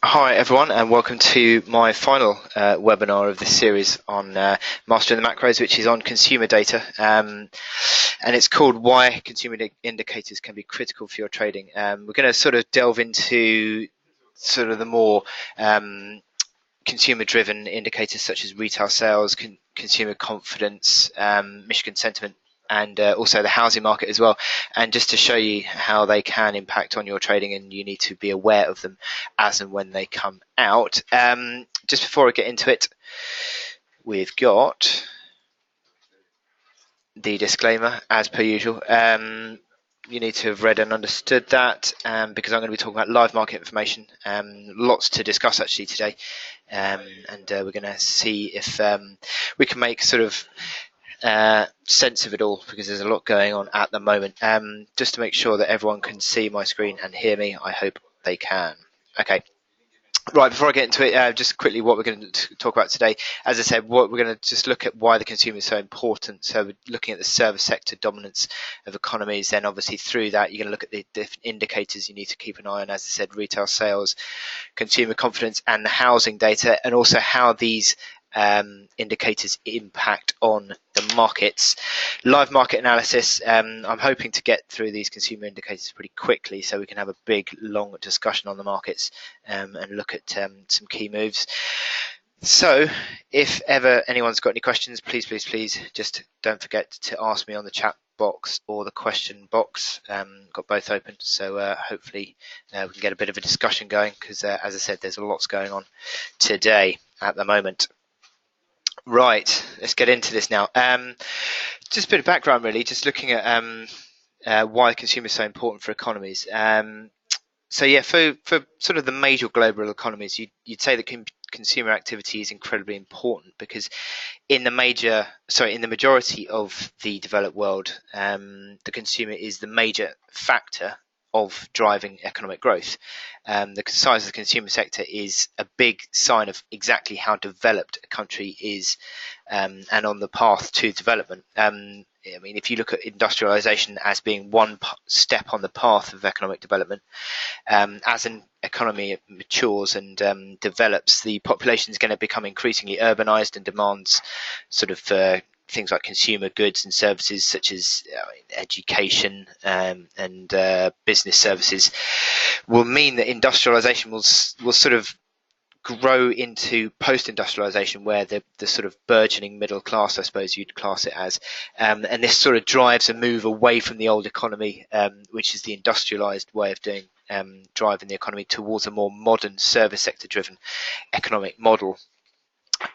Hi everyone, and welcome to my final webinar of this series on Mastering the Macros, which is on consumer data, and it's called Why Consumer Indicators Can Be Critical for Your Trading. We're going to sort of delve into sort of the more consumer-driven indicators such as retail sales, consumer confidence, Michigan sentiment, and also the housing market as well, and just to show you how they can impact on your trading, and you need to be aware of them as and when they come out. Just before I get into it, we've got the disclaimer as per usual. You need to have read and understood that, because I'm going to be talking about live market information. Lots to discuss actually today, and we're going to see if we can make sort of sense of it all, because there's a lot going on at the moment. Just to make sure that everyone can see my screen and hear me, I hope they can. Okay. Right, before I get into it, just quickly what we're going to talk about today. As I said, we're going to just look at why the consumer is so important. So we're looking at the service sector dominance of economies. Then obviously through that, you're going to look at the different indicators you need to keep an eye on. As I said, retail sales, consumer confidence, and the housing data, and also how these indicators impact on the markets. Live market analysis. I'm hoping to get through these consumer indicators pretty quickly so we can have a big long discussion on the markets and look at some key moves. So if ever anyone's got any questions, please just don't forget to ask me on the chat box or the question box. Got both open, so hopefully we can get a bit of a discussion going, because as I said, there's lots going on today at the moment. Right, let's get into this now. Just a bit of background, really, just looking at why consumer is so important for economies. So yeah, for sort of the major global economies, you'd say that consumer activity is incredibly important, because in the majority of the developed world, the consumer is the major factor of driving economic growth. The size of the consumer sector is a big sign of exactly how developed a country is, and on the path to development. I mean, if you look at industrialization as being one step on the path of economic development, as an economy matures and develops, the population is going to become increasingly urbanized and demands sort of things like consumer goods and services such as education and business services will mean that industrialization will sort of grow into post-industrialization, where the sort of burgeoning middle class, I suppose you'd class it as, and this sort of drives a move away from the old economy, which is the industrialized way of doing, driving the economy towards a more modern service sector driven economic model,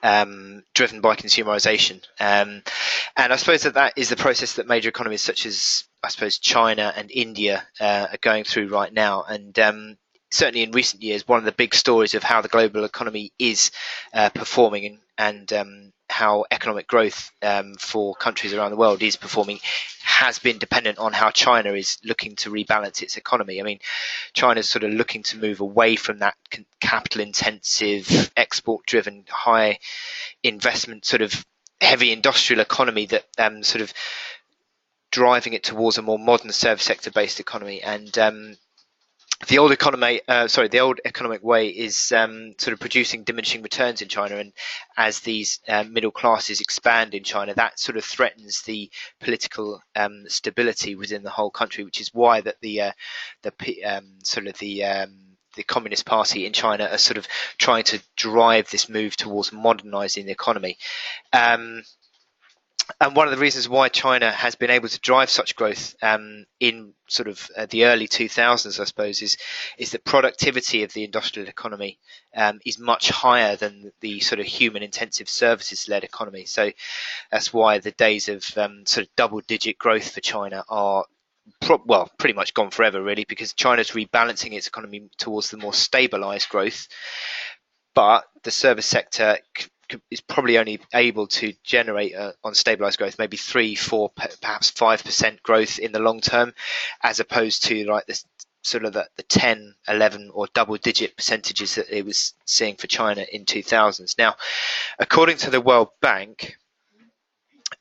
driven by consumerization. And I suppose that is the process that major economies such as, I suppose, China and India are going through right now. And certainly in recent years, one of the big stories of how the global economy is performing, and how economic growth for countries around the world is performing, has been dependent on how China is looking to rebalance its economy. I mean, China's sort of looking to move away from that capital-intensive, export-driven, high investment, sort of heavy industrial economy that sort of driving it towards a more modern service sector-based economy. And the old economic way is sort of producing diminishing returns in China, and as these middle classes expand in China, that sort of threatens the political stability within the whole country, which is why that the Communist Party in China are sort of trying to drive this move towards modernizing the economy. And one of the reasons why China has been able to drive such growth in sort of the early 2000s, I suppose, is that productivity of the industrial economy is much higher than the sort of human-intensive services-led economy. So that's why the days of sort of double-digit growth for China are pretty much gone forever, really, because China's rebalancing its economy towards the more stabilized growth. But the service sector is probably only able to generate on stabilized growth maybe 3, 4, perhaps 5% growth in the long term, as opposed to like this sort of the 10, 11 or double digit percentages that it was seeing for China in 2000s. Now, according to the World Bank,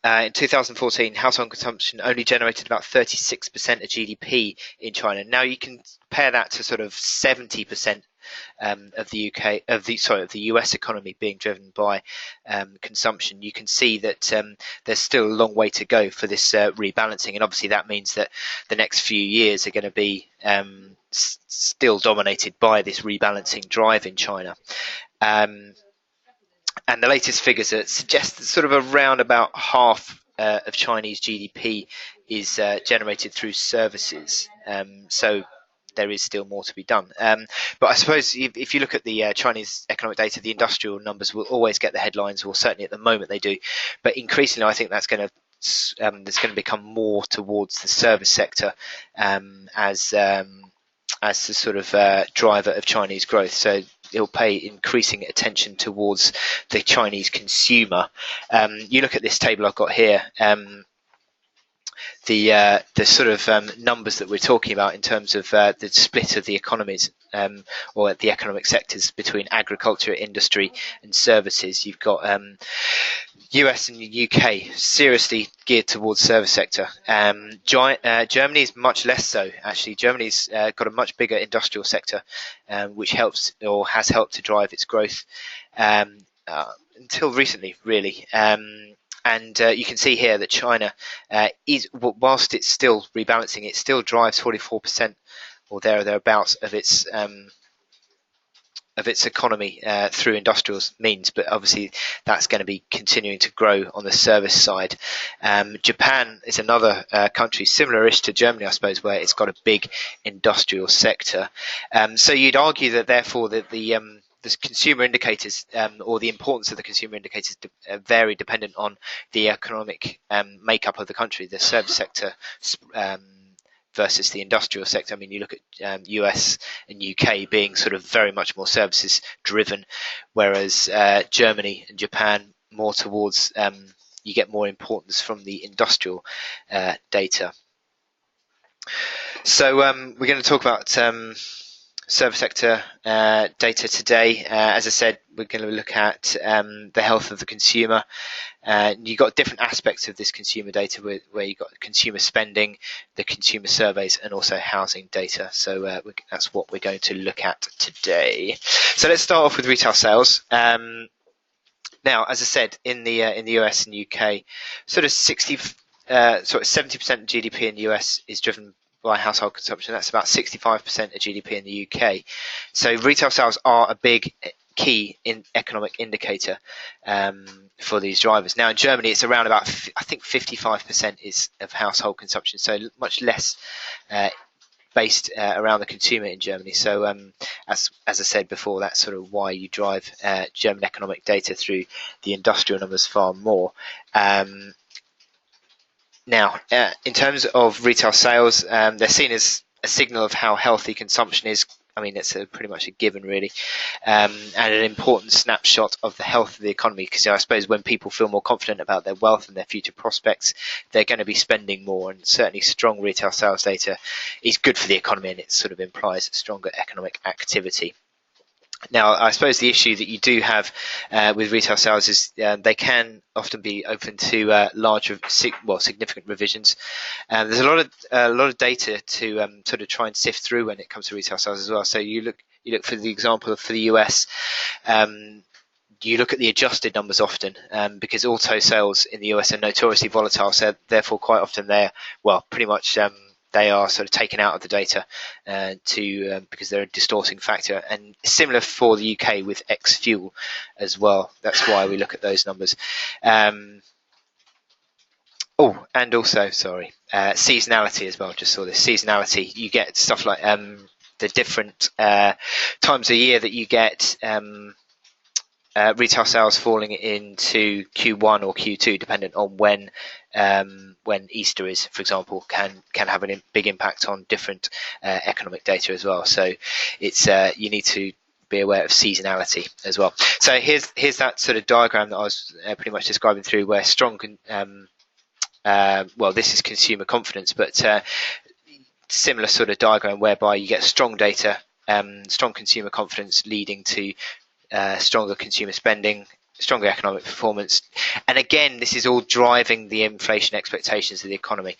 in 2014, household consumption only generated about 36% of GDP in China. Now you can compare that to sort of 70% of the US economy being driven by consumption. You can see that there's still a long way to go for this rebalancing, and obviously that means that the next few years are going to be still dominated by this rebalancing drive in China. And the latest figures suggest that sort of around about half of Chinese GDP is generated through services. So there is still more to be done. But I suppose if you look at the Chinese economic data, the industrial numbers will always get the headlines, or certainly at the moment they do. But increasingly, I think that's going to there's going to become more towards the service sector as the sort of driver of Chinese growth. So it'll pay increasing attention towards the Chinese consumer. You look at this table I've got here. The sort of numbers that we're talking about in terms of the split of the economies or the economic sectors between agriculture, industry, and services. You've got US and the UK seriously geared towards service sector. Germany is much less so. Actually, Germany's got a much bigger industrial sector, which helps or has helped to drive its growth until recently, really. And you can see here that China whilst it's still rebalancing, it still drives 44% or thereabouts of its economy through industrial means, but obviously that's going to be continuing to grow on the service side. Japan is another country similar-ish to Germany, I suppose, where it's got a big industrial sector. So you'd argue that therefore that the consumer indicators or the importance of the consumer indicators vary dependent on the economic makeup of the country, the service sector versus the industrial sector. I mean, you look at US and UK being sort of very much more services driven, whereas Germany and Japan more towards you get more importance from the industrial data. So we're going to talk about service sector data today. As I said, we're going to look at the health of the consumer. You've got different aspects of this consumer data where you've got consumer spending, the consumer surveys, and also housing data. So that's what we're going to look at today. So let's start off with retail sales. Now, as I said, in the US and UK, sort of 70% of GDP in the US is driven by household consumption. That's about 65% of GDP in the UK. So retail sales are a big key economic indicator for these drivers. Now in Germany, it's around about, I think 55% is of household consumption, so much less based around the consumer in Germany. So as I said before, that's sort of why you drive German economic data through the industrial numbers far more. Now, in terms of retail sales, they're seen as a signal of how healthy consumption is. I mean, it's pretty much a given, really, and an important snapshot of the health of the economy, because I suppose when people feel more confident about their wealth and their future prospects, they're going to be spending more, and certainly strong retail sales data is good for the economy, and it sort of implies stronger economic activity. Now, I suppose the issue that you do have with retail sales is they can often be open to significant revisions. There's a lot of data to sort of try and sift through when it comes to retail sales as well. So you look for the example for the US. You look at the adjusted numbers often because auto sales in the US are notoriously volatile. So therefore, quite often pretty much. They are sort of taken out of the data because they're a distorting factor, and similar for the UK with ex-fuel as well. That's why we look at those numbers. And also, seasonality as well. Just saw this seasonality. You get stuff like the different times of year that you get retail sales falling into Q1 or Q2, dependent on when Easter is, for example, can have a big impact on different economic data as well. So it's you need to be aware of seasonality as well. So here's that sort of diagram that I was pretty much describing through, where strong this is consumer confidence, but similar sort of diagram whereby you get strong data, strong consumer confidence leading to stronger consumer spending, stronger economic performance. And again, this is all driving the inflation expectations of the economy.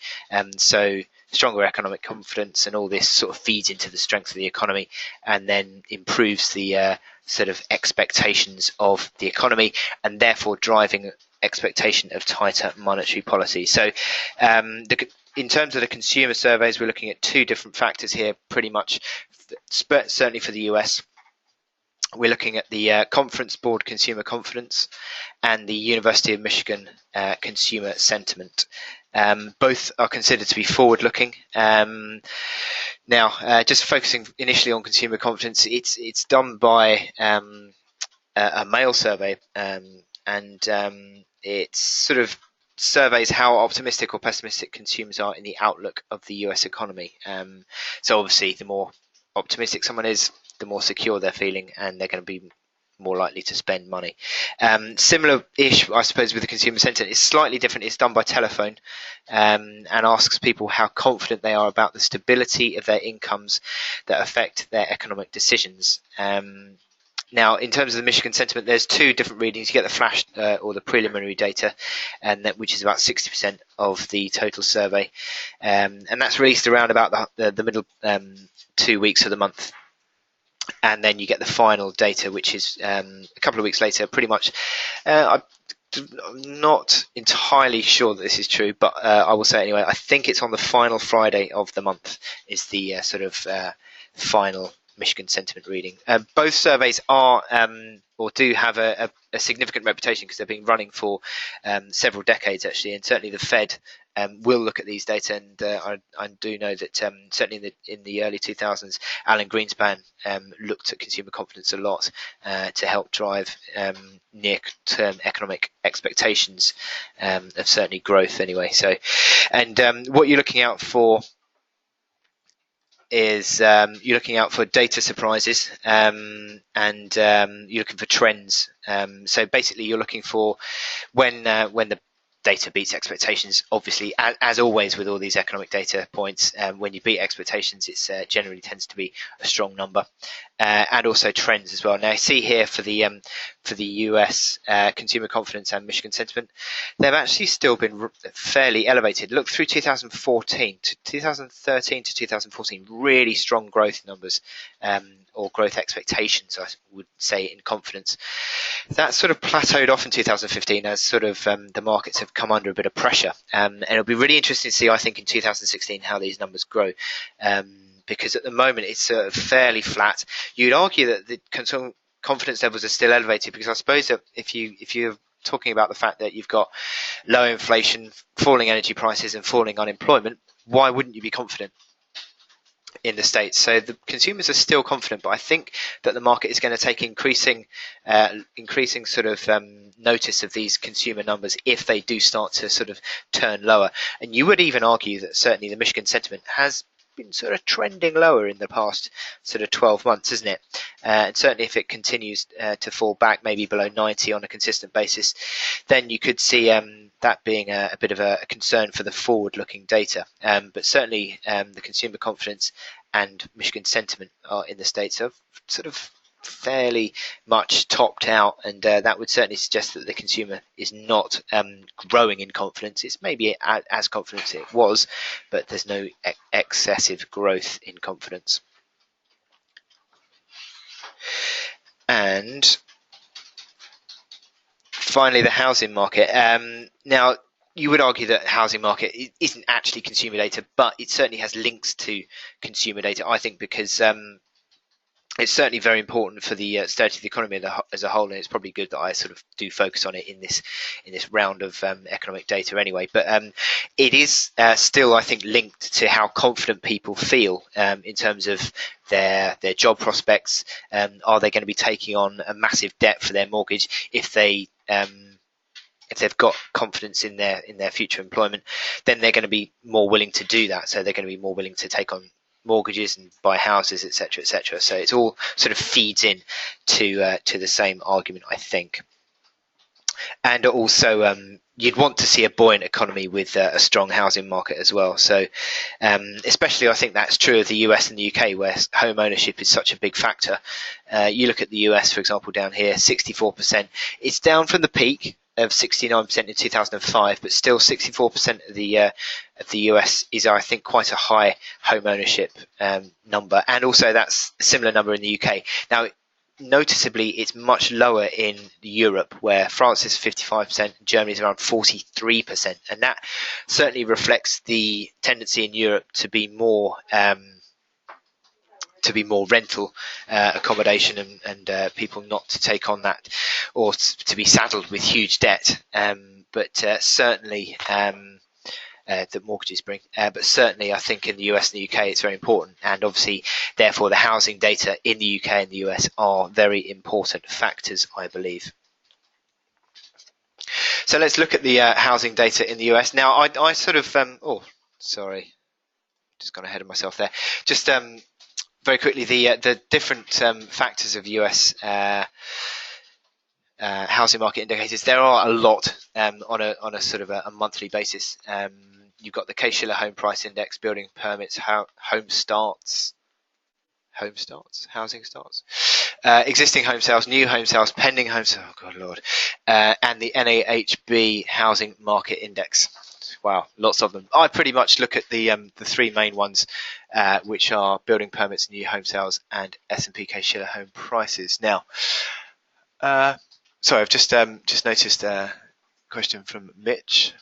So stronger economic confidence and all this sort of feeds into the strength of the economy and then improves the sort of expectations of the economy and therefore driving expectation of tighter monetary policy. So in terms of the consumer surveys, we're looking at two different factors here pretty much, certainly for the US. We're looking at the Conference Board Consumer Confidence and the University of Michigan Consumer Sentiment. Both are considered to be forward-looking. Now, just focusing initially on consumer confidence, it's done by a mail survey, and it sort of surveys how optimistic or pessimistic consumers are in the outlook of the US economy. So obviously, the more optimistic someone is, the more secure they're feeling, and they're going to be more likely to spend money. Similar-ish, I suppose, with the consumer sentiment. It's slightly different. It's done by telephone and asks people how confident they are about the stability of their incomes that affect their economic decisions. Now, in terms of the Michigan sentiment, there's two different readings. You get the flash or the preliminary data, and which is about 60% of the total survey, and that's released around about the middle 2 weeks of the month. And then you get the final data, which is a couple of weeks later. Pretty much, I'm not entirely sure that this is true, but I will say it anyway. I think it's on the final Friday of the month is the sort of final Michigan sentiment reading. Both surveys are or do have a significant reputation because they've been running for several decades actually, and certainly the Fed will look at these data, and I do know that certainly in the early 2000s, Alan Greenspan looked at consumer confidence a lot to help drive near-term economic expectations of certainly growth anyway. So, and what you're looking out for is you're looking out for data surprises and you're looking for trends. So basically, you're looking for when the data beats expectations. Obviously, as always with all these economic data points, when you beat expectations, it's generally tends to be a strong number, and also trends as well. Now, I see here for the US consumer confidence and Michigan sentiment, they've actually still been fairly elevated. Look through 2013 to 2014, really strong growth numbers, or growth expectations, I would say, in confidence. That sort of plateaued off in 2015 as sort of the markets have come under a bit of pressure. And it'll be really interesting to see, I think, in 2016 how these numbers grow. Because at the moment it's fairly flat. You'd argue that the confidence levels are still elevated because I suppose that if you're talking about the fact that you've got low inflation, falling energy prices and falling unemployment, why wouldn't you be confident in the States? So the consumers are still confident, but I think that the market is going to take increasing sort of notice of these consumer numbers if they do start to sort of turn lower. And you would even argue that certainly the Michigan sentiment has been sort of trending lower in the past sort of 12 months, isn't it? And certainly if it continues to fall back maybe below 90 on a consistent basis, then you could see that being a bit of a concern for the forward-looking data. But certainly the consumer confidence and Michigan sentiment are in the States are sort of fairly much topped out, and that would certainly suggest that the consumer is not growing in confidence. It's maybe as confident as it was, but there's no excessive growth in confidence. And finally, the housing market. Now, you would argue that housing market isn't actually consumer data, but it certainly has links to consumer data, I think, because it's certainly very important for the state of the economy as a whole, and it's probably good that I sort of do focus on it in this round of economic data anyway. But it is still, I think, linked to how confident people feel in terms of their job prospects. Are they going to be taking on a massive debt for their mortgage if they've got confidence in their future employment? Then they're going to be more willing to do that. So they're going to be more willing to take on mortgages and buy houses, etc., etc. So it's all sort of feeds in to the same argument, I think. And also you'd want to see a buoyant economy with a strong housing market as well. So especially I think that's true of the US and the UK, where home ownership is such a big factor. You look at the US, for example, down here, 64%. It's down from the peak of 69% in 2005, but still 64% of the US is, I think, quite a high home ownership number, and also that's a similar number in the UK. Now, noticeably, it's much lower in Europe, where France is 55%, Germany is around 43%, and that certainly reflects the tendency in Europe to be more rental accommodation, and people not to take on that, or to be saddled with huge debt. But certainly that mortgages bring. But certainly I think in the US and the UK it's very important, and obviously therefore the housing data in the UK and the US are very important factors, I believe. So let's look at the housing data in the US. Now I sort of, just gone ahead of myself there. Just very quickly, the different factors of US housing market indicators. There are a lot on a sort of a monthly basis. You've got the Shiller Home Price Index, building permits, housing starts, existing home sales, new home sales, pending home sales, oh God Lord, and the NAHB Housing Market Index. Wow, lots of them. I pretty much look at the three main ones, which are building permits, new home sales, and S&P Shiller Home Prices. Now, sorry, I've just noticed a question from Mitch.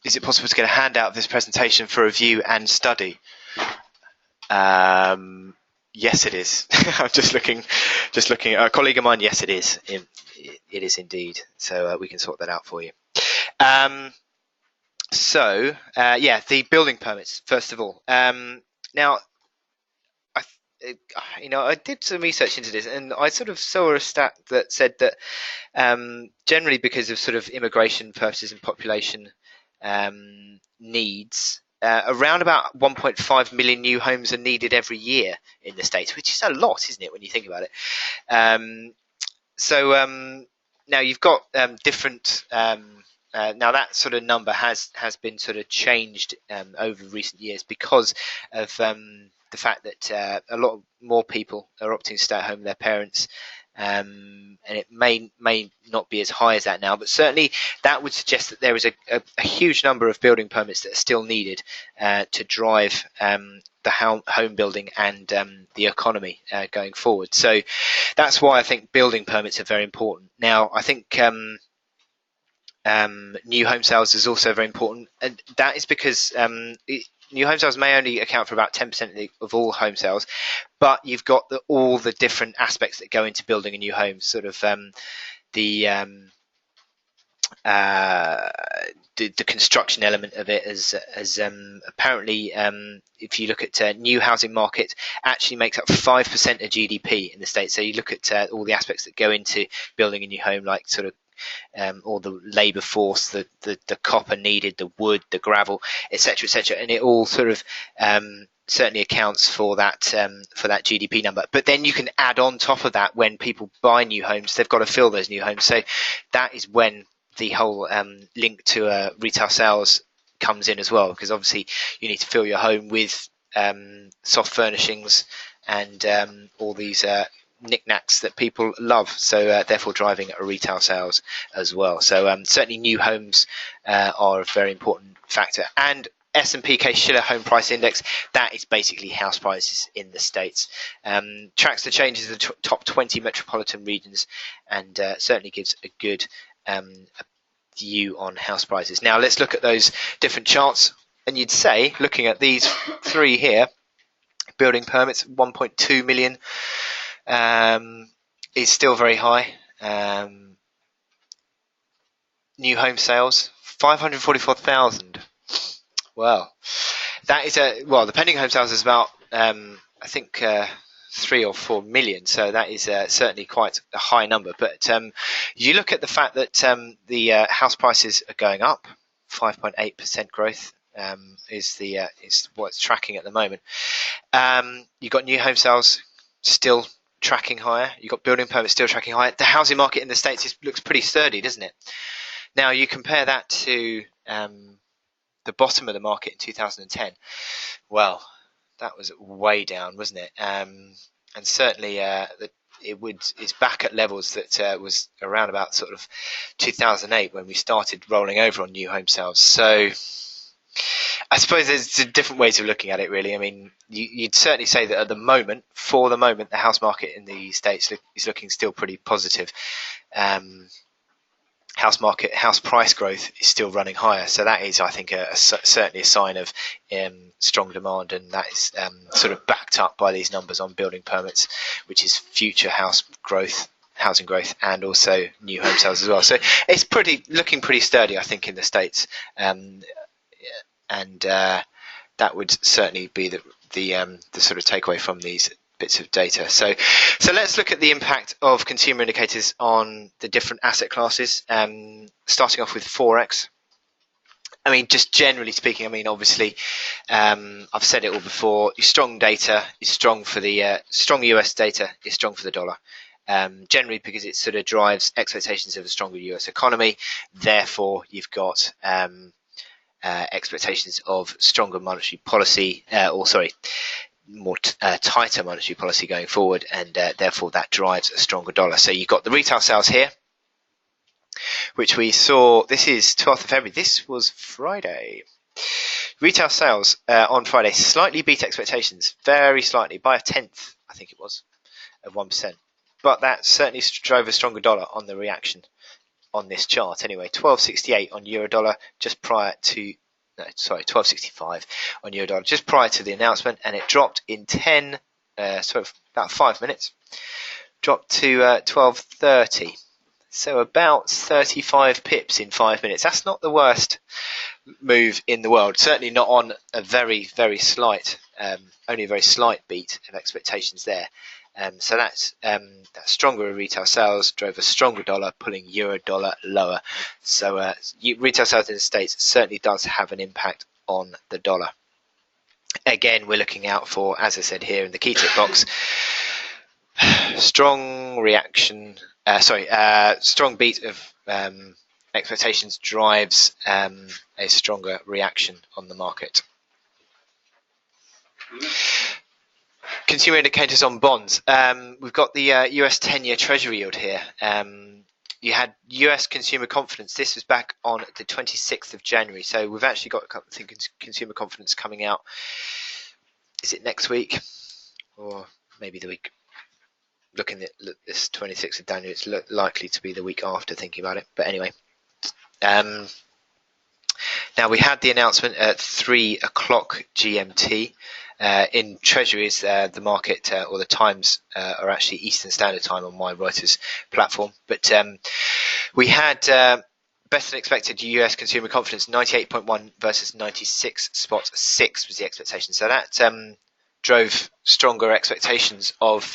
Is it possible to get a handout of this presentation for review and study? Yes, it is. I'm just looking. A colleague of mine. Yes, it is. It is indeed. So we can sort that out for you. The building permits, first of all. Now, I did some research into this, and I sort of saw a stat that said that generally, because of sort of immigration purposes and population needs, around about 1.5 million new homes are needed every year in the States, which is a lot, isn't it, when you think about it? Now you've got different. Now that sort of number has been sort of changed over recent years because of the fact that a lot more people are opting to stay at home with their parents, and it may not be as high as that now, but certainly that would suggest that there is a huge number of building permits that are still needed to drive the home building and the economy going forward. So that's why I think building permits are very important. Now, I think new home sales is also very important, and that is because new home sales may only account for about 10% of all home sales, but you've got all the different aspects that go into building a new home, sort of the construction element of it, as apparently if you look at new housing market, actually makes up 5% of GDP in the States. So you look at all the aspects that go into building a new home, like sort of all the labour force, the copper needed, the wood, the gravel, etc., and it all sort of certainly accounts for that GDP number. But then you can add on top of that, when people buy new homes, they've got to fill those new homes. So that is when the whole link to retail sales comes in as well, because obviously you need to fill your home with soft furnishings and all these knickknacks that people love, so therefore driving a retail sales as well. So certainly new homes are a very important factor. And S&P Shiller Home Price Index, that is basically house prices in the States. Tracks the changes of the top 20 metropolitan regions, and certainly gives a good view on house prices. Now let's look at those different charts, and you'd say, looking at these three here, building permits 1.2 million is still very high. New home sales 544,000. Well, that is the pending home sales is about I think 3 or 4 million, so that is certainly quite a high number. But you look at the fact that the house prices are going up, 5.8% growth is what's tracking at the moment. You've got new home sales still tracking higher. You've got building permits still tracking higher. The housing market in the States looks pretty sturdy, doesn't it? Now you compare that to the bottom of the market in 2010. Well, that was way down, wasn't it? And certainly it's back at levels that was around about sort of 2008 when we started rolling over on new home sales. So I suppose there's different ways of looking at it, really. I mean, you'd certainly say that for the moment, the house market in the States is looking still pretty positive. House price growth is still running higher, so that is, I think, certainly a sign of strong demand, and that is sort of backed up by these numbers on building permits, which is future housing growth, and also new home sales as well. So it's looking pretty sturdy, I think, in the States, and that would certainly be the sort of takeaway from these bits of data. So let's look at the impact of consumer indicators on the different asset classes, starting off with Forex. I mean, just generally speaking, I mean, obviously, I've said it all before, strong data is strong for the strong US data is strong for the dollar. Generally because it sort of drives expectations of a stronger US economy. Therefore, you've got expectations of stronger monetary policy, more tighter monetary policy going forward, and therefore that drives a stronger dollar. So you've got the retail sales here, which we saw. This is 12th of February. This was Friday. Retail sales on Friday slightly beat expectations, very slightly, by a tenth, I think it was, of 1%. But that certainly drove a stronger dollar on the reaction on this chart. Anyway, 12.68 on euro dollar just prior to 12.65 on euro dollar just prior to the announcement, and it dropped in about 5 minutes, dropped to 12.30. So about 35 pips in 5 minutes. That's not the worst move in the world. Certainly not on a very, very slight, only a very slight beat of expectations there. So that stronger retail sales drove a stronger dollar, pulling euro dollar lower. So retail sales in the States certainly does have an impact on the dollar. Again, we're looking out for, as I said here in the key tip box, strong reaction. Strong beat of expectations drives a stronger reaction on the market. Consumer indicators on bonds. We've got the US 10-year Treasury yield here. You had US consumer confidence. This was back on the 26th of January. So we've actually got, I think, consumer confidence coming out. Is it next week? Or maybe the week? Looking at this 26th of January, it's likely to be the week after, thinking about it. But anyway. Now, we had the announcement at 3 o'clock GMT. In Treasuries, the market or the times are actually Eastern Standard Time on my Reuters platform. But we had better than expected US consumer confidence, 98.1 versus 96.6 was the expectation. So that drove stronger expectations of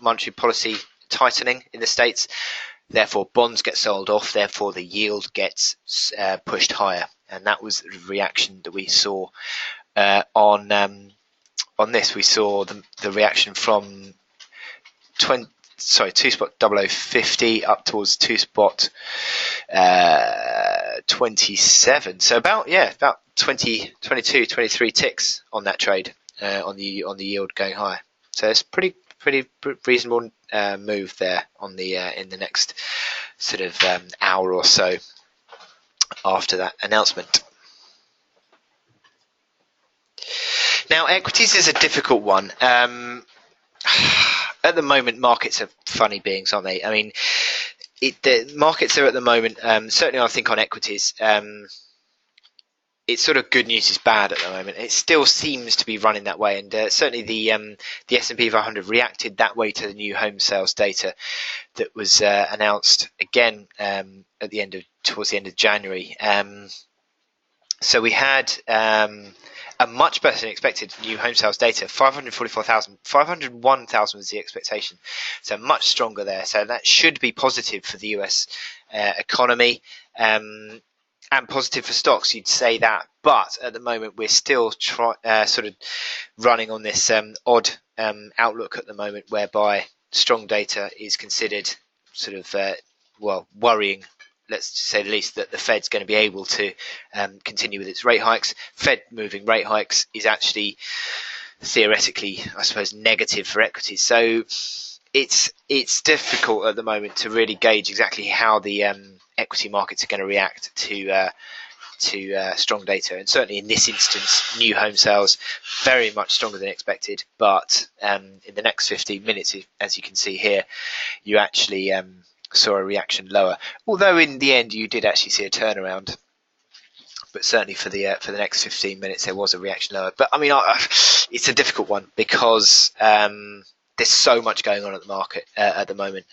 monetary policy tightening in the States. Therefore, bonds get sold off. Therefore, the yield gets pushed higher. And that was the reaction that we saw on this. We saw the reaction from 2 spot 0050 up towards 2 spot 27. So about 20, 22, 23 ticks on that trade on the yield going higher. So it's pretty reasonable move there on the in the next sort of hour or so after that announcement. Now, equities is a difficult one. At the moment, markets are funny beings, aren't they? I mean, the markets are at the moment, certainly I think on equities, it's sort of good news is bad at the moment. It still seems to be running that way, and certainly the S&P 500 reacted that way to the new home sales data that was announced again towards the end of January. So we had a much better than expected new home sales data. 501,000 was the expectation, so much stronger there. So that should be positive for the US economy. And positive for stocks, you'd say that, but at the moment we're still sort of running on this odd outlook at the moment, whereby strong data is considered sort of worrying let's say the least, that the Fed's going to be able to continue with its rate hikes. Fed moving rate hikes is actually theoretically, I suppose, negative for equities. So it's difficult at the moment to really gauge exactly how the equity markets are going to react to strong data. And certainly in this instance, new home sales very much stronger than expected. But in the next 15 minutes, as you can see here, you actually saw a reaction lower. Although in the end, you did actually see a turnaround. But certainly for the next 15 minutes, there was a reaction lower. But I mean, it's a difficult one because there's so much going on at the market at the moment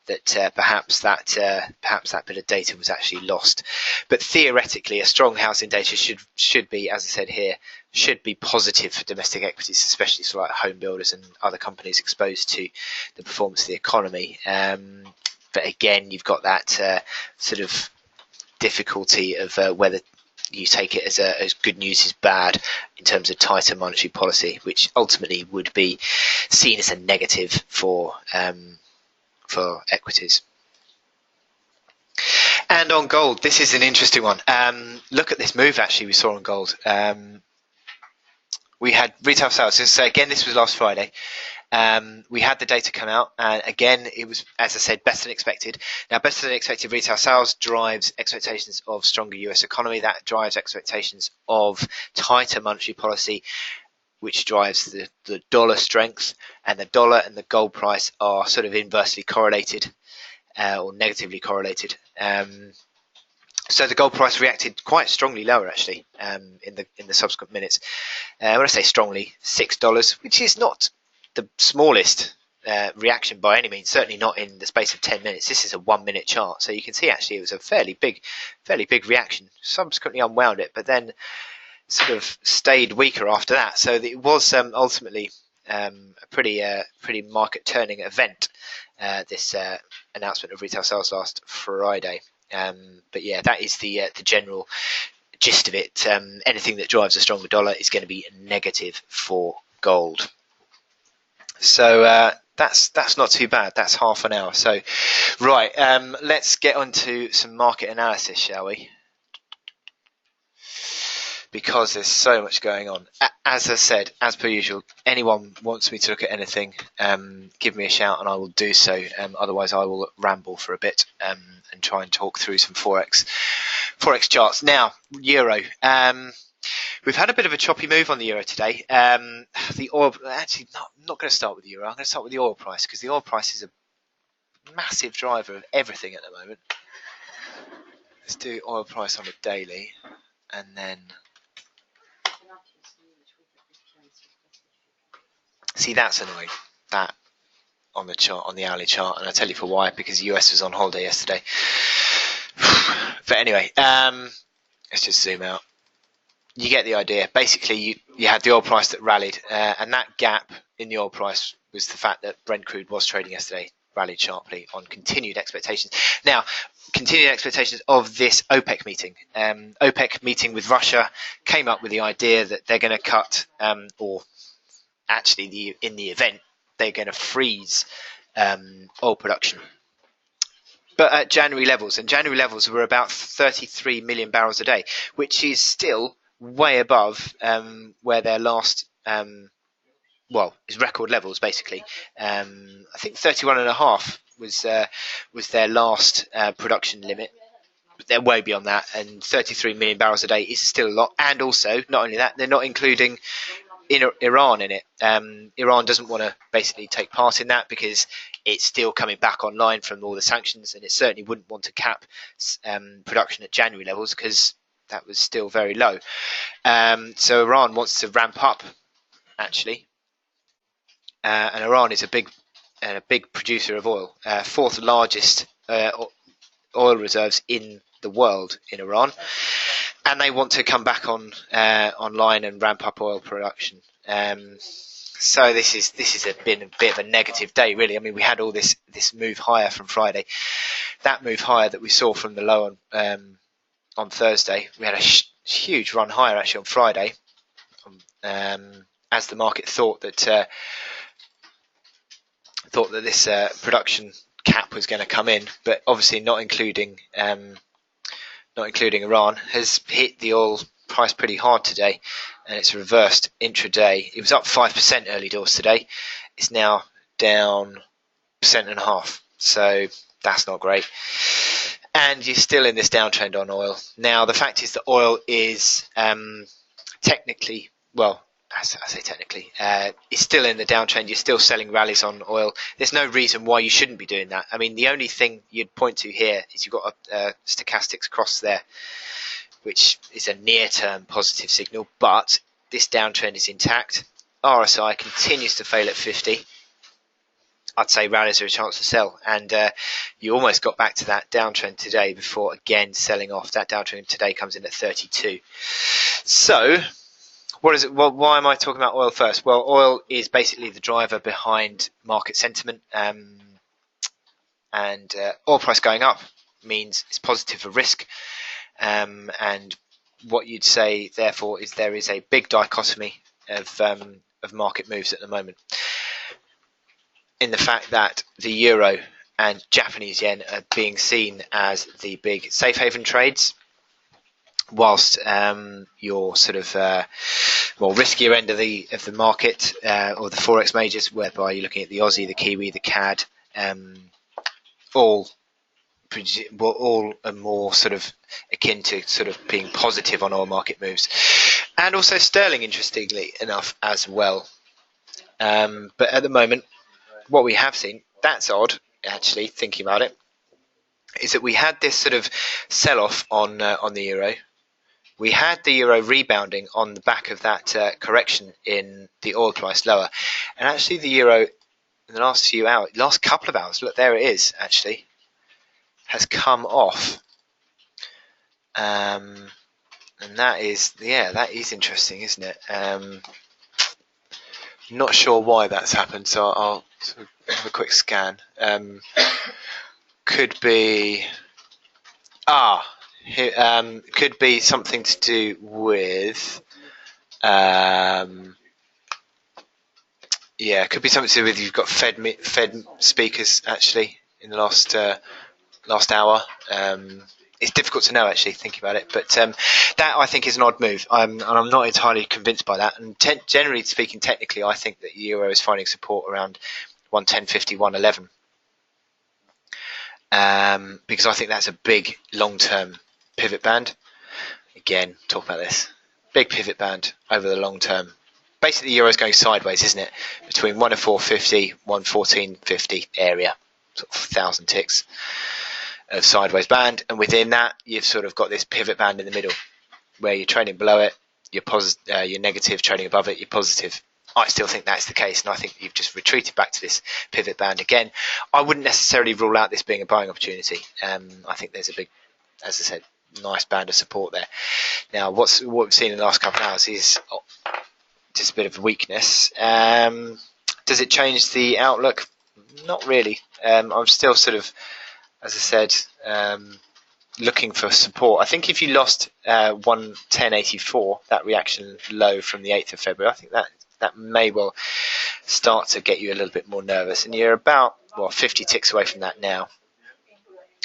that perhaps that bit of data was actually lost. But theoretically, a strong housing data should be, as I said here, should be positive for domestic equities, especially for like home builders and other companies exposed to the performance of the economy. But again, you've got that sort of difficulty of whether you take it as good news is bad in terms of tighter monetary policy, which ultimately would be seen as a negative for equities. And on gold, this is an interesting one. Look at this move actually we saw on gold. We had retail sales. So again, this was last Friday. We had the data come out, and again, it was, as I said, better than expected. Now, better than expected retail sales drives expectations of stronger US economy. That drives expectations of tighter monetary policy, which drives the dollar strength, and the dollar and the gold price are sort of inversely correlated or negatively correlated. So the gold price reacted quite strongly lower actually in the subsequent minutes. When I say strongly, $6, which is not the smallest reaction by any means, certainly not in the space of 10 minutes. This is a 1 minute chart, so you can see actually it was a fairly big reaction. Subsequently unwound it, but then sort of stayed weaker after that. So it was ultimately a pretty market turning event. This announcement of retail sales last Friday. But yeah, that is the general gist of it. Anything that drives a stronger dollar is going to be negative for gold. So that's not too bad. That's half an hour. So right, let's get on to some market analysis, shall we? Because there's so much going on. As I said, as per usual, anyone wants me to look at anything, give me a shout and I will do so. Otherwise, I will ramble for a bit and try and talk through some forex charts. Now, euro. We've had a bit of a choppy move on the euro today. The oil, actually, not going to start with the euro. I'm going to start with the oil price because the oil price is a massive driver of everything at the moment. Let's do oil price on a daily, and then see, that's annoying. That on the chart, on the hourly chart, and I'll tell you for why. Because the US was on holiday yesterday. But anyway, let's just zoom out. You get the idea. Basically, you had the oil price that rallied, and that gap in the oil price was the fact that Brent crude was trading yesterday, rallied sharply on continued expectations. Now, continued expectations of this OPEC meeting. OPEC meeting with Russia came up with the idea that they're going to cut, or actually, in the event, they're going to freeze oil production. But at January levels, and January levels were about 33 million barrels a day, which is still way above where their last, is record levels basically. I think 31.5 was their last production limit. But they're way beyond that, and 33 million barrels a day is still a lot. And also, not only that, they're not including Iran in it. Iran doesn't want to basically take part in that because it's still coming back online from all the sanctions, and it certainly wouldn't want to cap production at January levels because that was still very low. So Iran wants to ramp up, actually, and Iran is a big producer of oil, fourth largest oil reserves in the world in Iran, and they want to come back online and ramp up oil production. So this has been a bit of a negative day, really. I mean, we had all this move higher from Friday, that move higher that we saw from the low on Thursday. We had a huge run higher actually on Friday, as the market thought that this production cap was going to come in, but obviously not including Iran, has hit the oil price pretty hard today, and it's reversed intraday. It was up 5% early doors today. It's now down 1.5%, so that's not great. And you're still in this downtrend on oil. Now, the fact is that oil is technically, well, I say technically, it's still in the downtrend. You're still selling rallies on oil. There's no reason why you shouldn't be doing that. I mean, the only thing you'd point to here is you've got a stochastics cross there, which is a near-term positive signal, but this downtrend is intact. RSI continues to fail at 50. I'd say rallies are a chance to sell, and you almost got back to that downtrend today before again selling off. That downtrend today comes in at 32. So, what is it? Well, why am I talking about oil first? Well, oil is basically the driver behind market sentiment, and oil price going up means it's positive for risk. And what you'd say, therefore, is there is a big dichotomy of market moves at the moment, in the fact that the euro and Japanese yen are being seen as the big safe haven trades, whilst your sort of more riskier end of the market, or the forex majors, whereby you're looking at the Aussie, the Kiwi, the CAD, all are more sort of akin to sort of being positive on oil market moves, and also sterling, interestingly enough, as well. But at the moment, what we have seen, that's odd, actually, thinking about it, is that we had this sort of sell-off on the euro. We had the euro rebounding on the back of that correction in the oil price lower, and actually the euro in the last couple of hours, look, there it is, actually, has come off, and that is interesting, isn't it? Not sure why that's happened, so I'll sort of have a quick scan. Could be could be something to do with could be something to do with, you've got Fed speakers actually in the last hour. It's difficult to know, actually, thinking about it, but that, I think, is an odd move, and I'm not entirely convinced by that. And generally speaking, technically, I think that the euro is finding support around 110.50, 111, because I think that's a big long-term pivot band. Again, talk about this big pivot band over the long term. Basically, the euro is going sideways, isn't it? Between 104.50, 114.50 area, sort of 1,000 ticks of sideways band, and within that you've sort of got this pivot band in the middle where you're trading below it, you're negative, trading above it, you're positive. I still think that's the case, and I think you've just retreated back to this pivot band again. I wouldn't necessarily rule out this being a buying opportunity. I think there's a big, as I said, nice band of support there. Now, what we've seen in the last couple of hours is just a bit of weakness. Does it change the outlook? Not really. I'm still sort of, as I said, looking for support. I think if you lost 110.84, that reaction low from the 8th of February, I think that may well start to get you a little bit more nervous. And you're about 50 ticks away from that now.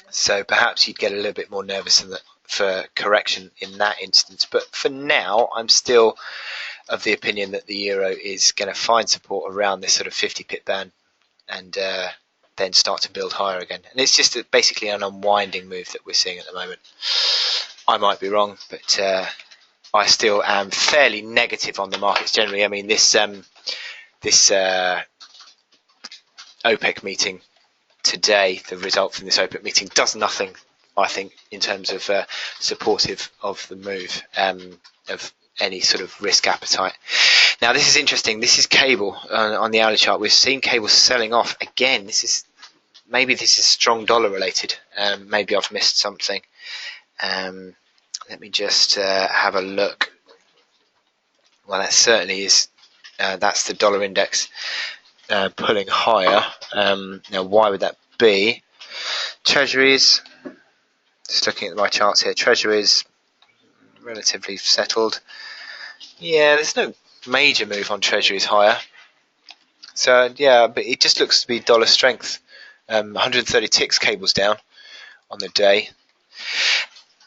So perhaps you'd get a little bit more nervous for correction in that instance. But for now, I'm still of the opinion that the euro is going to find support around this sort of 50 pip band, and then start to build higher again. And it's just basically an unwinding move that we're seeing at the moment. I might be wrong, but I still am fairly negative on the markets generally. I mean, this OPEC meeting today, the result from this OPEC meeting does nothing, I think, in terms of supportive of the move, of any sort of risk appetite. Now, this is interesting. This is cable on the hourly chart. We've seen cable selling off again. Maybe this is strong dollar related. Maybe I've missed something. Let me just have a look. Well, that certainly is. That's the dollar index pulling higher. Now, why would that be? Treasuries. Just looking at my charts here. Treasuries relatively settled. Yeah, there's no major move on treasuries higher. So yeah, but it just looks to be dollar strength 130 ticks cables down on the day.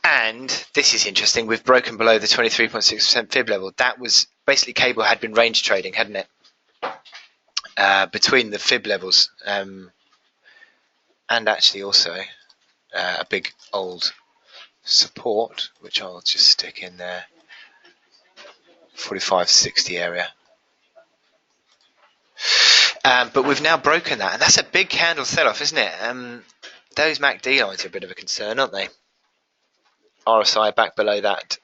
And this is interesting, we've broken below the 23.6% fib level. That was basically cable had been range trading, hadn't it? Between the fib levels, and actually also a big old support, which I'll just stick in there, 45.60 area. But we've now broken that, and that's a big candle sell-off, isn't it? Those MACD lines are a bit of a concern, aren't they? RSI back below that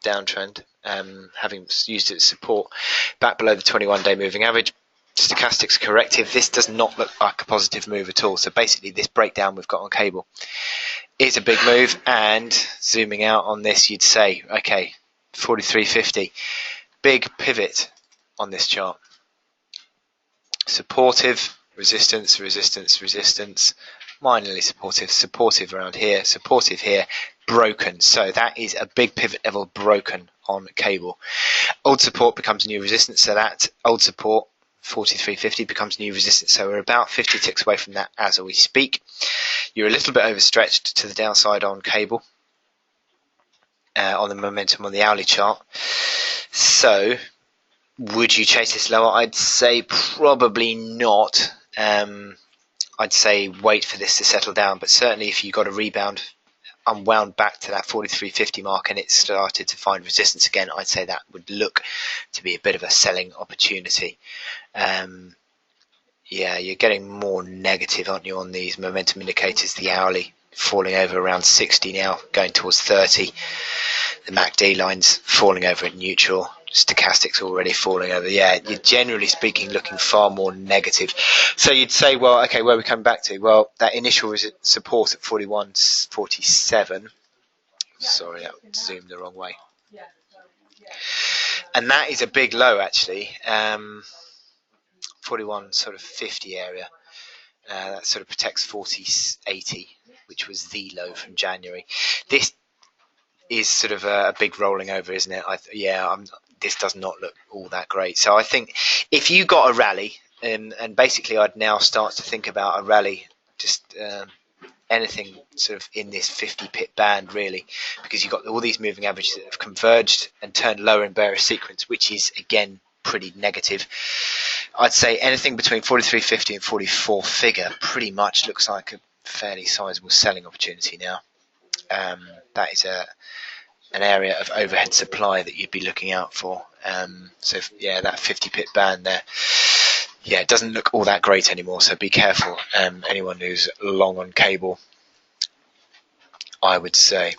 downtrend, having used its support back below the 21-day moving average. Stochastics corrective. This does not look like a positive move at all. So basically this breakdown we've got on cable is a big move, and zooming out on this you'd say, okay, 43.50, big pivot on this chart. Supportive, resistance, resistance, resistance, minorly supportive, supportive around here, supportive here, broken. So that is a big pivot level broken on cable. Old support becomes new resistance, so that old support 43.50 becomes new resistance, so we're about 50 ticks away from that as we speak. You're a little bit overstretched to the downside on cable, on the momentum on the hourly chart. So would you chase this lower? I'd say probably not. I'd say wait for this to settle down, but certainly if you got a rebound, unwound back to that 43.50 mark and it started to find resistance again, I'd say that would look to be a bit of a selling opportunity. Yeah, you're getting more negative, aren't you, on these momentum indicators? The hourly falling over around 60 now, going towards 30. The MACD line's falling over at neutral. Stochastics already falling over. Yeah, you're generally speaking looking far more negative. So you'd say, well, okay, where are we coming back to? Well, that initial support at 41.47. Sorry, I zoomed the wrong way. And that is a big low, actually. 41 sort of 50 area. That sort of protects 40.80, which was the low from January. This is sort of a big rolling over, isn't it? This does not look all that great. So I think if you got a rally, and basically I'd now start to think about a rally, just anything sort of in this 50 pip band really, because you've got all these moving averages that have converged and turned lower in bearish sequence, which is again pretty negative. I'd say anything between 43.50 and 44 figure pretty much looks like a fairly sizable selling opportunity now. That is an area of overhead supply that you'd be looking out for. So yeah, that 50 pip band there, yeah, it doesn't look all that great anymore, so be careful, anyone who's long on cable, I would say.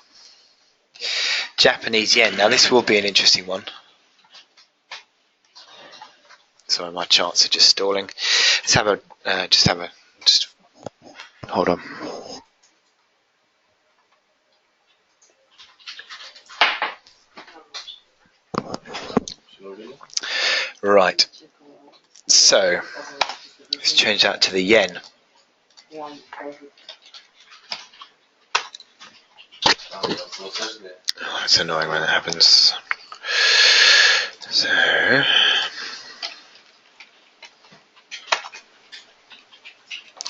Japanese yen, now this will be an interesting one. Sorry, my charts are just stalling. Let's have a, just hold on. Right, so let's change that to the yen. Oh, it's annoying when that happens. So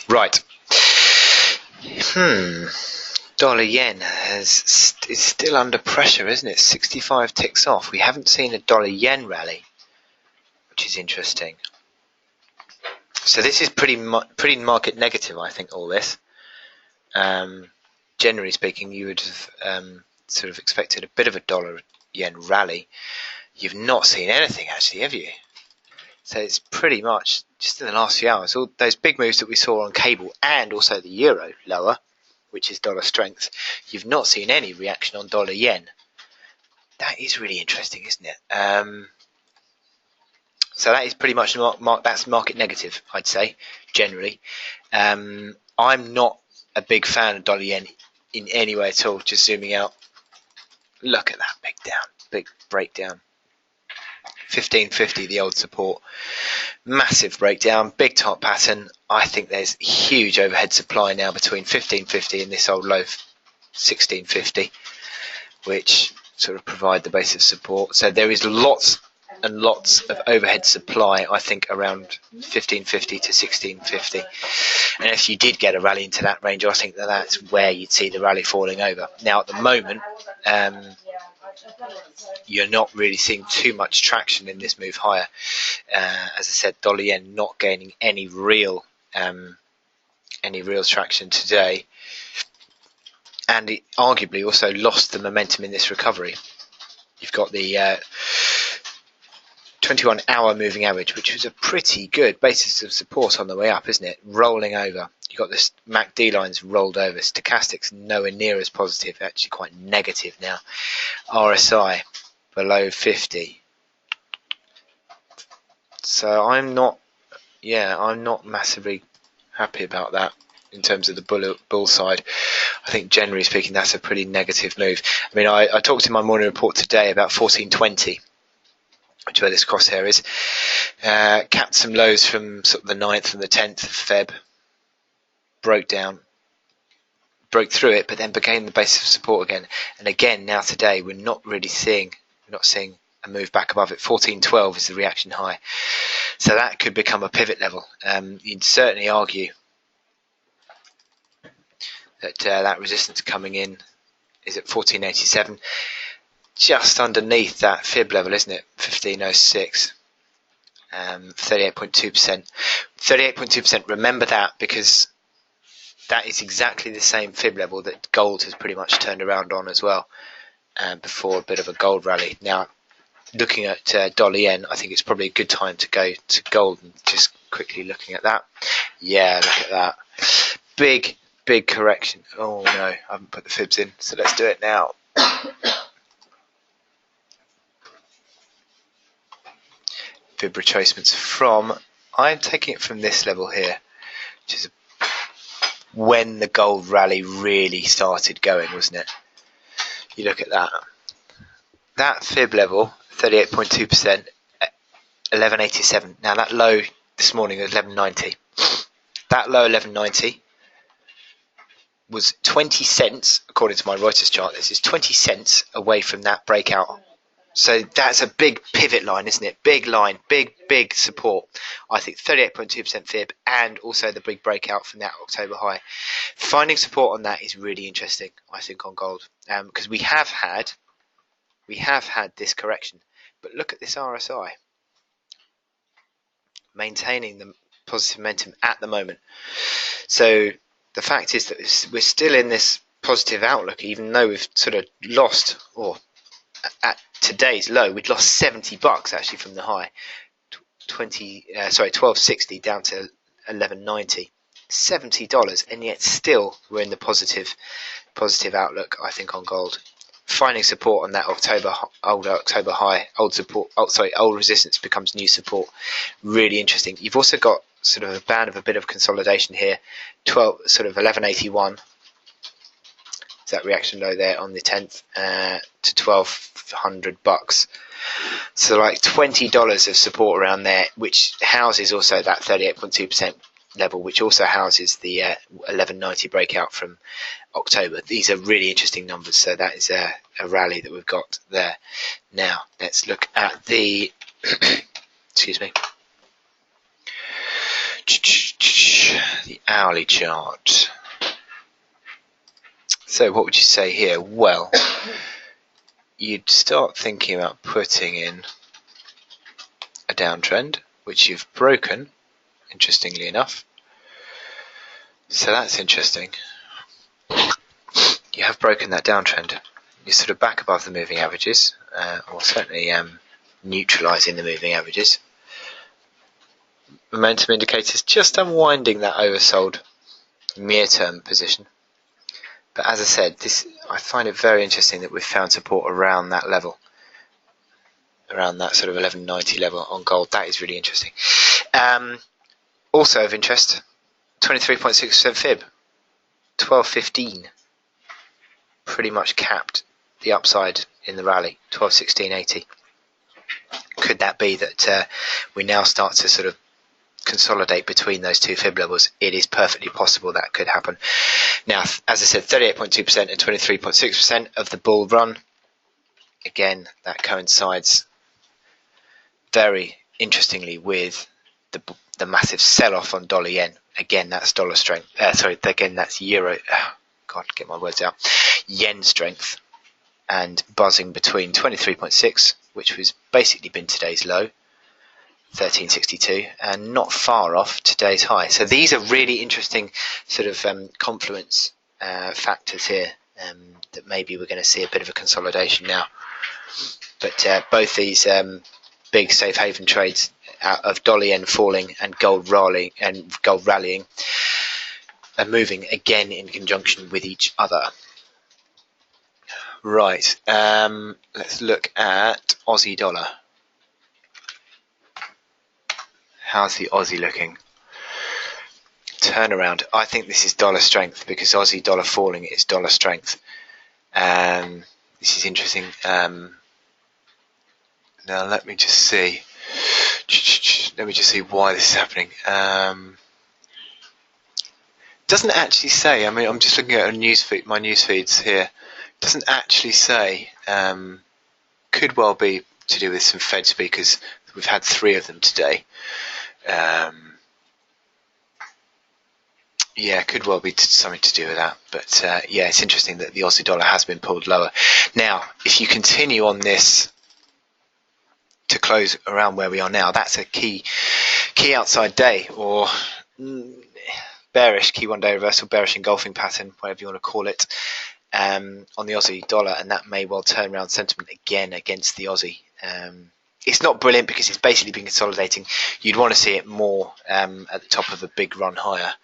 right, dollar yen is still under pressure, isn't it? 65 ticks off. We haven't seen a dollar yen rally, which is interesting. So this is pretty market negative, I think, all this. Generally speaking, you would have sort of expected a bit of a dollar yen rally. You've not seen anything actually, have you? So it's pretty much just in the last few hours, all those big moves that we saw on cable and also the euro lower, which is dollar strength, you've not seen any reaction on dollar yen. That is really interesting, isn't it? So that is pretty much that's market negative, I'd say, generally. I'm not a big fan of dollar yen in any way at all. Just zooming out, look at that big breakdown. 15.50, the old support, massive breakdown, big top pattern. I think there's huge overhead supply now between 15.50 and this old low 16.50, which sort of provide the base of support. So there is lots and lots of overhead supply, I think around 1550 to 1650. And if you did get a rally into that range, I think that's where you'd see the rally falling over. Now at the moment, you're not really seeing too much traction in this move higher. As I said, dollar yen not gaining any real traction today, and it arguably also lost the momentum in this recovery. You've got the 21-hour moving average, which was a pretty good basis of support on the way up, isn't it? Rolling over. You've got this MACD lines rolled over. Stochastics nowhere near as positive, actually quite negative now. RSI below 50. So I'm not massively happy about that in terms of the bull side. I think generally speaking that's a pretty negative move. I mean, I talked in my morning report today about 1420, which is where this crosshair is. Capped some lows from sort of the 9th and the 10th of Feb. Broke through it, but then became the base of support again. And again, now today, we're not seeing a move back above it. 1412 is the reaction high. So that could become a pivot level. You'd certainly argue that that resistance coming in is at 1487, just underneath that fib level, isn't it? 1506, 38.2%. 38.2%. Remember that, because that is exactly the same fib level that gold has pretty much turned around on as well, before a bit of a gold rally. Now, looking at dollar yen, I think it's probably a good time to go to gold. And just quickly looking at that. Yeah, look at that. Big correction. Oh no, I haven't put the fibs in, so let's do it now. Fib retracements from, I'm taking it from this level here, which is when the gold rally really started going, wasn't it? You look at that. That fib level, 38.2%, 1187. Now that low this morning was 1190. That low 1190 was 20 cents, according to my Reuters chart. This is 20 cents away from that breakout. So that's a big pivot line, isn't it? Big line, big support. I think 38.2% fib, and also the big breakout from that October high. Finding support on that is really interesting, I think, on gold, because we have had this correction. But look at this RSI, maintaining the positive momentum at the moment. So the fact is that we're still in this positive outlook, even though we've sort of lost, or at today's low, we'd lost $70 actually from the high, 1260 down to 1190, $70, and yet still we're in the positive outlook, I think, on gold. Finding support on that old October high, old resistance becomes new support. Really interesting. You've also got sort of a band of a bit of consolidation here, 1181. Is that reaction low there on the 10th to $1,200. So like $20 of support around there, which houses also that 38.2% level, which also houses the 1190 breakout from October. These are really interesting numbers. So that is a rally that we've got there. Now let's look at the excuse me, the hourly chart. So what would you say here? Well, you'd start thinking about putting in a downtrend, which you've broken, interestingly enough. So that's interesting. You have broken that downtrend. You're sort of back above the moving averages, or certainly neutralising the moving averages. Momentum indicators just unwinding that oversold near-term position. But as I said, I find it very interesting that we've found support around that level, around that sort of 1190 level on gold. That is really interesting. Also of interest, 23.6% fib, 1215, pretty much capped the upside in the rally, 1216.80. Could that be that we now start to sort of consolidate between those two fib levels? It is perfectly possible that could happen. Now, as I said, 38.2% and 23.6% of the bull run. Again, that coincides very interestingly with the massive sell-off on dollar yen. Again, that's dollar strength. Again, that's euro. God, get my words out. Yen strength, and buzzing between 23.6, which was basically been today's low, 1362, and not far off today's high. So these are really interesting sort of confluence factors here, that maybe we're going to see a bit of a consolidation now. But both these big safe haven trades out of dollar yen falling and gold rallying are moving again in conjunction with each other. Right, let's look at Aussie dollar. How's the Aussie looking? Turnaround. I think this is dollar strength, because Aussie dollar falling is dollar strength. This is interesting. Now let me just see. Let me just see why this is happening. Doesn't actually say. I mean, I'm just looking at a news feed, my news feeds here. Doesn't actually say. Could well be to do with some Fed speakers. We've had 3 of them today. Yeah, could well be something to do with that. But yeah, it's interesting that the Aussie dollar has been pulled lower. Now, if you continue on this to close around where we are now, that's a key outside day, or bearish key one day reversal, bearish engulfing pattern, whatever you want to call it, on the Aussie dollar, and that may well turn around sentiment again against the Aussie. It's not brilliant because it's basically been consolidating. You'd want to see it more at the top of a big run higher,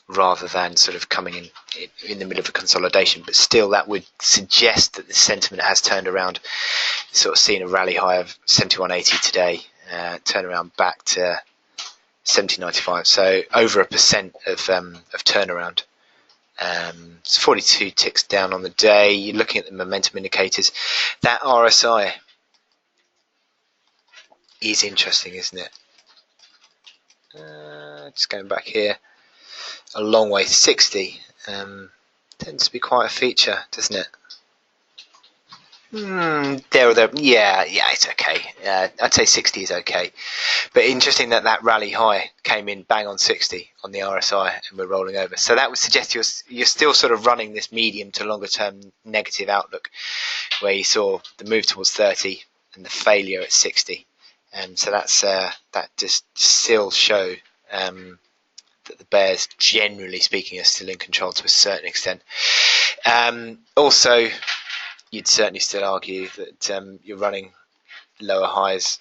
rather than sort of coming in the middle of a consolidation. But still, that would suggest that the sentiment has turned around. Sort of seen a rally high of 71.80 today, turn around back to 70.95. So over 1% of turnaround. It's 42 ticks down on the day. You're looking at the momentum indicators. That RSI is interesting, isn't it? Just going back here, a long way, 60. Tends to be quite a feature, doesn't it? There or there. Yeah, it's okay. I'd say 60 is okay. But interesting that rally high came in bang on 60 on the RSI, and we're rolling over. So that would suggest you're still sort of running this medium to longer term negative outlook, where you saw the move towards 30 and the failure at 60. And so that just still show that the bears, generally speaking, are still in control to a certain extent. Also, you'd certainly still argue that you're running lower highs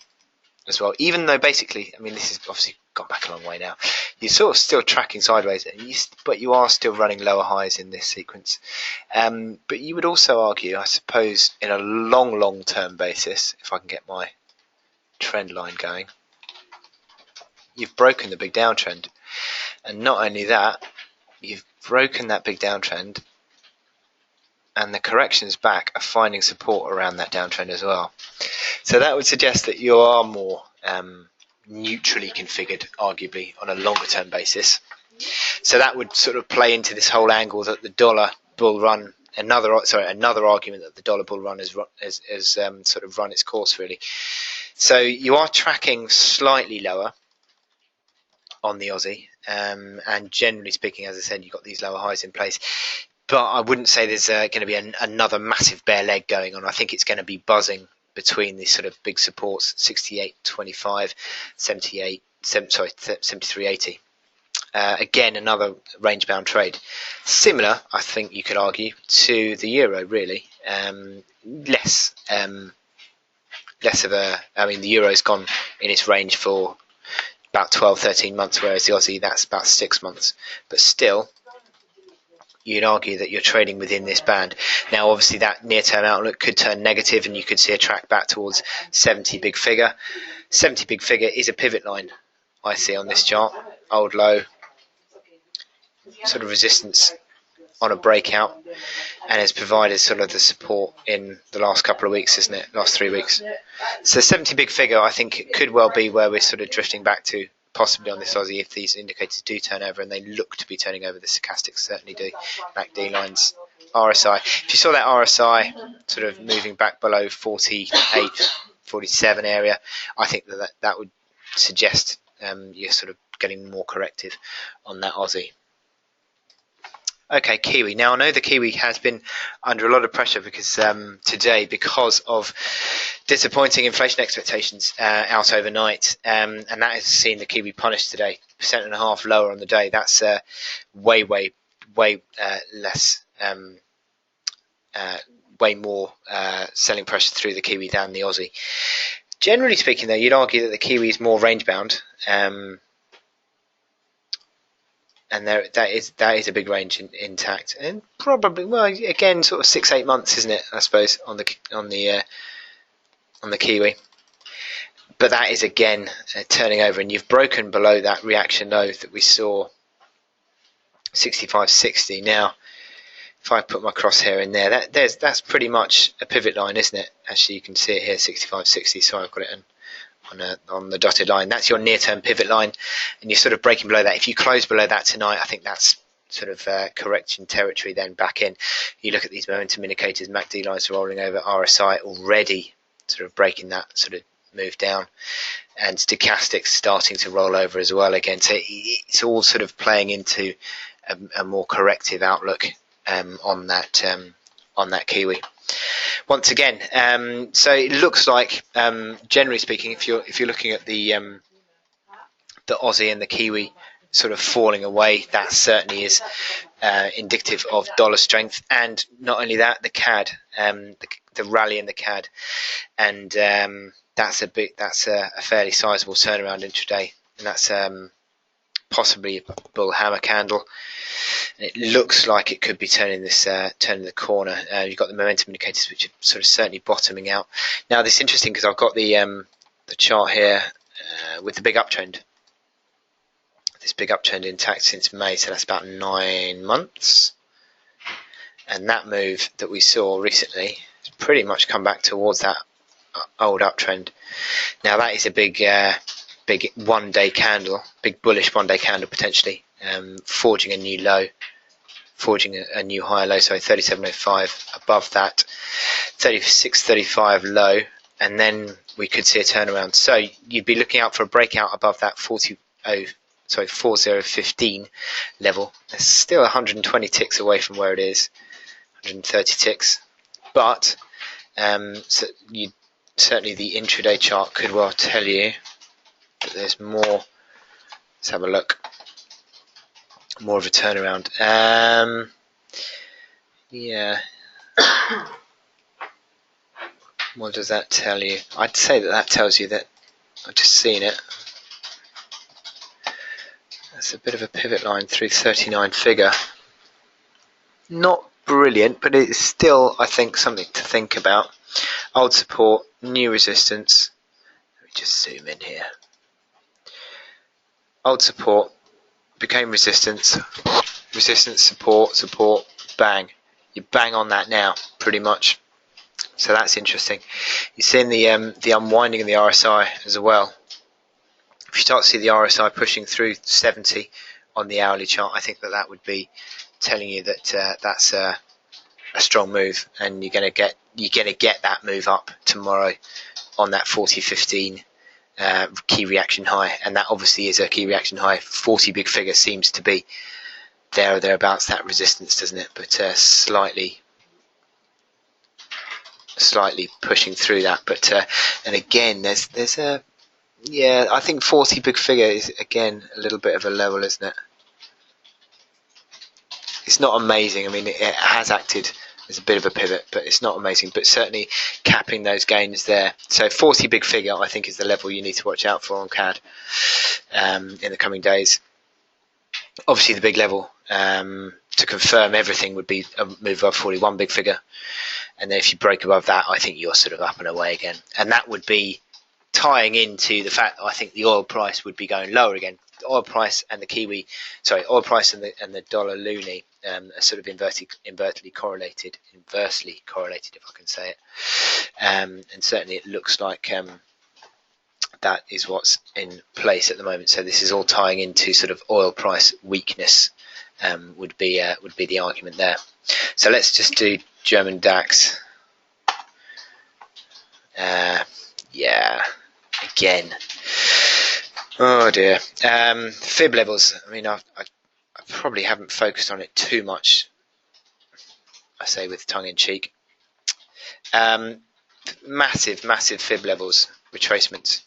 as well, even though basically, I mean, this has obviously gone back a long way now. You're sort of still tracking sideways, but you are still running lower highs in this sequence. But you would also argue, I suppose, in a long-term basis, if I can get my trend line going, you've broken the big downtrend. And not only that, you've broken that big downtrend, and the corrections back are finding support around that downtrend as well. So that would suggest that you are more neutrally configured, arguably, on a longer term basis. So that would sort of play into this whole angle that the dollar bull run, another argument that the dollar bull run has sort of run its course, really. So you are tracking slightly lower on the Aussie, and generally speaking, as I said, you've got these lower highs in place. But I wouldn't say there's going to be another massive bear leg going on. I think it's going to be buzzing between these sort of big supports, 68.25, 73.80. Again, another range-bound trade. Similar, I think you could argue, to the euro, really. Less of a... I mean, the euro's gone in its range for about 12, 13 months, whereas the Aussie, that's about 6 months. But still, you'd argue that you're trading within this band. Now, obviously, that near-term outlook could turn negative, and you could see a track back towards 70 big figure. 70 big figure is a pivot line, I see on this chart. Old low, sort of resistance on a breakout, and has provided sort of the support in the last couple of weeks, isn't it? Last 3 weeks. So 70 big figure, I think, it could well be where we're sort of drifting back to, possibly on this Aussie, if these indicators do turn over, and they look to be turning over. The stochastics certainly do. MACD lines, RSI. If you saw that RSI sort of moving back below 48, 47 area. I think that would suggest you're sort of getting more corrective on that Aussie. Okay, Kiwi. Now I know the Kiwi has been under a lot of pressure because today, because of disappointing inflation expectations out overnight, and that has seen the Kiwi punished today, 1.5% lower on the day. That's way less, way more selling pressure through the Kiwi than the Aussie. Generally speaking, though, you'd argue that the Kiwi is more range bound. And that is a big range intact, and probably, well, again, sort of 6-8 months, isn't it? I suppose on the Kiwi, but that is again turning over, and you've broken below that reaction low that we saw, 65.60. Now, if I put my crosshair in there, that's pretty much a pivot line, isn't it? Actually, you can see it here, 65.60. So I've got it in on the dotted line. That's your near-term pivot line, and you're sort of breaking below that. If you close below that tonight, I think that's sort of correction territory, then back in. You look at these momentum indicators, MACD lines rolling over, RSI already sort of breaking that sort of move down, and stochastics starting to roll over as well again. So it's all sort of playing into a more corrective outlook on that Kiwi. Once again, so it looks like, generally speaking, if you're looking at the Aussie and the Kiwi sort of falling away, that certainly is indicative of dollar strength, and not only that, the CAD, the rally in the CAD, and that's a fairly sizable turnaround intraday, and that's possibly a bull hammer candle. And it looks like it could be turning the corner. You've got the momentum indicators, which are sort of certainly bottoming out. Now, this is interesting because I've got the chart here with the big uptrend. This big uptrend intact since May, so that's about 9 months. And that move that we saw recently has pretty much come back towards that old uptrend. Now, that is a big one-day candle, big bullish one-day candle potentially. Forging a new low, forging a new higher low, so 37.05 above that 36.35 low, and then we could see a turnaround. So you'd be looking out for a breakout above that 4015 level. It's still 120 ticks away from where it is, 130 ticks, but so certainly the intraday chart could well tell you that there's more. Let's have a look. More of a turnaround. Yeah. What does that tell you? I'd say that tells you that I've just seen it. That's a bit of a pivot line through 39 figure. Not brilliant, but it's still, I think, something to think about. Old support, new resistance. Let me just zoom in here. Old support became resistance, support, bang. You bang on that now, pretty much. So that's interesting. You're seeing the unwinding of the RSI as well. If you start to see the RSI pushing through 70 on the hourly chart, I think that would be telling you that that's a strong move, and you're going to get that move up tomorrow on that 40.15. Key reaction high, and that obviously is a key reaction high. 40 big figure seems to be there or thereabouts that resistance, doesn't it? But slightly pushing through that. But and again, there's a, yeah, I think 40 big figure is again a little bit of a level, isn't it? It's not amazing. I mean, it has acted as a bit of a pivot, but it's not amazing. But certainly capping those gains there. So 40 big figure, I think, is the level you need to watch out for on CAD in the coming days. Obviously, the big level to confirm everything would be a move above 41 big figure. And then if you break above that, I think you're sort of up and away again. And that would be tying into the fact that I think the oil price would be going lower again. The oil price and the oil price and the dollar loonie are sort of inversely correlated, if I can say it. And certainly it looks like that is what's in place at the moment. So this is all tying into sort of oil price weakness. Would be the argument there. So let's just do German DAX. Yeah, again. Oh dear. Fib levels. I mean, I probably haven't focused on it too much. I say with tongue in cheek. Massive fib levels, retracements.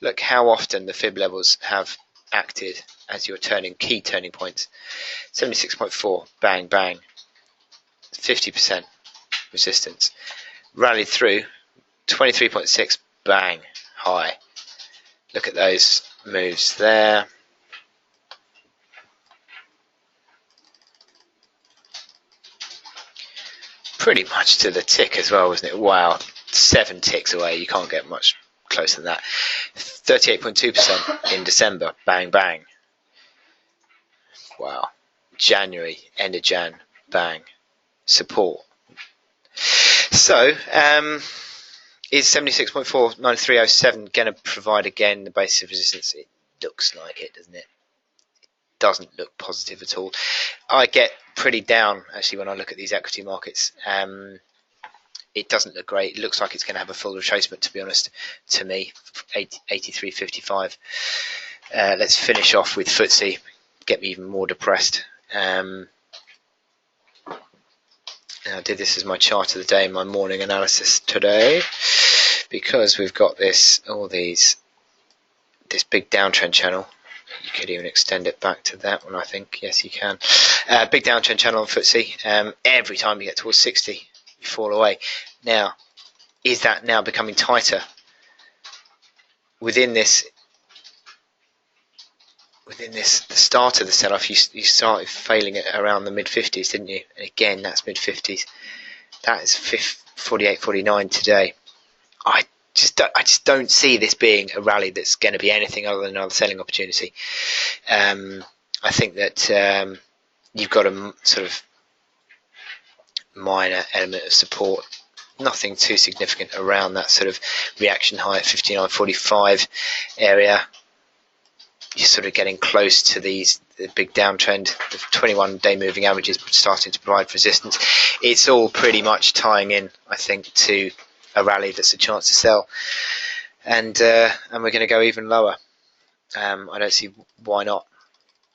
Look how often the fib levels have acted as your key turning points. 76.4, bang, bang. 50% resistance. Rallied through, 23.6, bang, high. Look at those moves there. Pretty much to the tick as well, wasn't it? Wow, 7 ticks away. You can't get much closer than that. 38.2% in December, bang, bang. Wow. January, end of Jan, bang. Support. So, is 76.4, 9307 going to provide again the basis of resistance? It looks like it, doesn't it? Doesn't look positive at all. I get pretty down actually when I look at these equity markets. It doesn't look great. It looks like it's going to have a full retracement, to be honest, to me. 83.55. Let's finish off with FTSE. Get me even more depressed. I did this as my chart of the day, my morning analysis today, because we've got this big downtrend channel. You could even extend it back to that one, I think. Yes, you can. Big downtrend channel on FTSE. Every time you get towards 60, you fall away. Now, is that now becoming tighter? Within this, the start of the sell-off, you started failing at around the mid-50s, didn't you? And again, that's mid-50s. That is 48, 49 today. I just don't see this being a rally that's going to be anything other than another selling opportunity. I think that you've got a sort of minor element of support, nothing too significant around that sort of reaction high at 59.45 area. You're sort of getting close to the big downtrend. The 21-day moving average is starting to provide resistance. It's all pretty much tying in, I think, to a rally that's a chance to sell, and we're going to go even lower. I don't see why not.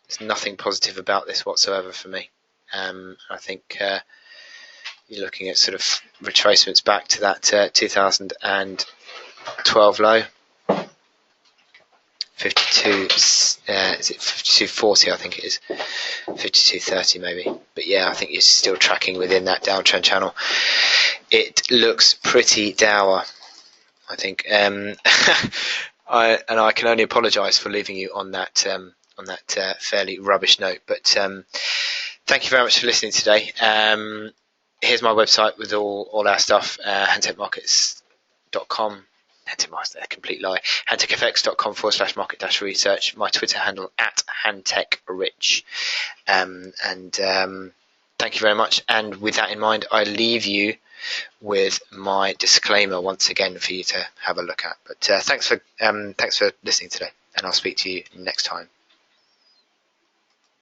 There's nothing positive about this whatsoever for me. I think you're looking at sort of retracements back to that 2012 low. 52, is it 52.40? I think it is 52.30 maybe. But yeah, I think you're still tracking within that downtrend channel. It looks pretty dour, I think. I can only apologise for leaving you on that fairly rubbish note. But thank you very much for listening today. Here's my website with all our stuff, handtechmarkets.com. Handtech, a complete lie. handtechfx.com/market-research. My Twitter handle @handtechrich. Thank you very much. And with that in mind, I leave you with my disclaimer once again for you to have a look at. But thanks for listening today, and I'll speak to you next time.